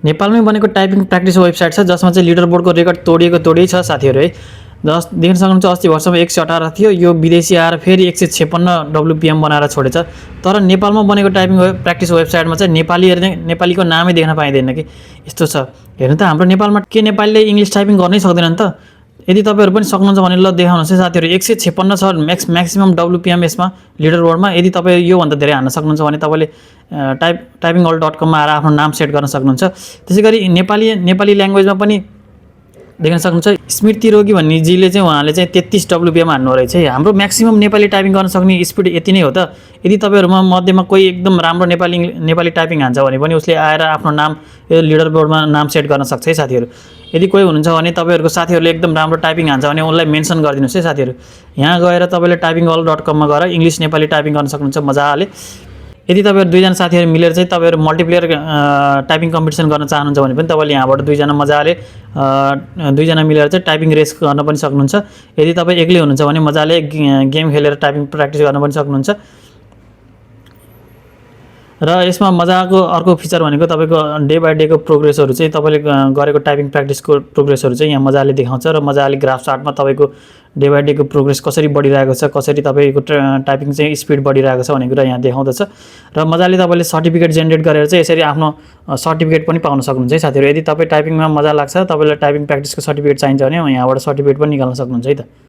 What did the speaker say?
नेपालमै बनेको typing practice website छ जसमा चाहिँ लिडर बोर्डको रेकर्ड तोडिएकै छ साथीहरू है। देख्न सक्नुहुन्छ अस्ति वर्षमा 118 थियो, यो विदेशी आएर फेरि 156 WPM बनाएर छोडेछ। तर नेपालमा बनेको टाइपिङ प्र्याक्टिस वेबसाइटमा चाहिँ नेपालीको नामै देख्न पाइँदैन कि। यस्तो छ हेर्नु त, हाम्रो नेपालमा के नेपालीले इङ्ग्लिस टाइपिङ गर्नै सक्दैनन् त? यदि तपाईँहरू पनि सक्नुहुन्छ भने ल देखाउनुहोस् है साथीहरू। 156 छ म्याक्सिमम WPM यसमा लिडर बोर्डमा। यदि तपाईँ योभन्दा धेरै हान्न सक्नुहुन्छ भने तपाईँले typingall.com मा आएर आफ्नो नाम सेट गर्न सक्नुहुन्छ। त्यसै गरी नेपाली ल्याङ्ग्वेजमा पनि देख्न सक्नुहुन्छ स्मृति रोगी भन्नेजीले चाहिँ उहाँले चाहिँ 33 WPM हान्नु रहेछ है। हाम्रो म्याक्सिमम नेपाली टाइपिङ गर्न सक्ने स्पिड यति नै हो त। यदि तपाईँहरूमा मध्येमा कोही एकदम राम्रो नेपाली टाइपिङ हान्छ भने पनि उसले आएर आफ्नो नाम यो लिडर बोर्डमा नाम सेट गर्न सक्छ है साथीहरू। यदि कोही हुनुहुन्छ भने तपाईँहरूको साथीहरूले एकदम राम्रो टाइपिङ हान्छ भने उनलाई मेन्सन गरिदिनुहोस् है साथीहरू। यहाँ गएर तपाईँले typingall.com मा गएर इङ्ग्लिस नेपाली टाइपिङ गर्न सक्नुहुन्छ मजाले। यदि तपाईँहरू दुईजना साथीहरू मिलेर चाहिँ तपाईँहरू मल्टिप्लेयर टाइपिङ कम्पिटिसन गर्न चाहनुहुन्छ भने पनि तपाईँले यहाँबाट दुईजना मजाले दुईजना मिलेर चाहिँ टाइपिङ रेस गर्न पनि सक्नुहुन्छ। यदि तपाईँ एक्लै हुनुहुन्छ भने मजाले गेम खेलेर टाइपिङ प्र्याक्टिस गर्न पनि सक्नुहुन्छ। र यसमा मजाको अर्को फिचर भनेको तपाईँको डे बाई डेको प्रोग्रेसहरू चाहिँ तपाईँले गरेको टाइपिङ प्र्याक्टिसको प्रोग्रेसहरू चाहिँ यहाँ मजाले देखाउँछ र मजाले ग्राफ चार्टमा तपाईँको डे बाई डेको प्रोग्रेस कसरी बढिरहेको छ, कसरी तपाईँको टाइपिङ चाहिँ स्पिड बढिरहेको छ भन्ने कुरा यहाँ देखाउँदछ। र मजाले तपाईँले सर्टिफिकेट जेनेरेट गरेर चाहिँ यसरी आफ्नो सर्टिफिकेट पनि पाउन सक्नुहुन्छ है साथीहरू। यदि तपाईँ टाइपिङमा मजा लाग्छ, तपाईँलाई टाइपिङ प्र्याक्टिसको सर्टिफिकेट चाहिन्छ भने यहाँबाट सर्टिफिकेट पनि निकाल्न सक्नुहुन्छ है त।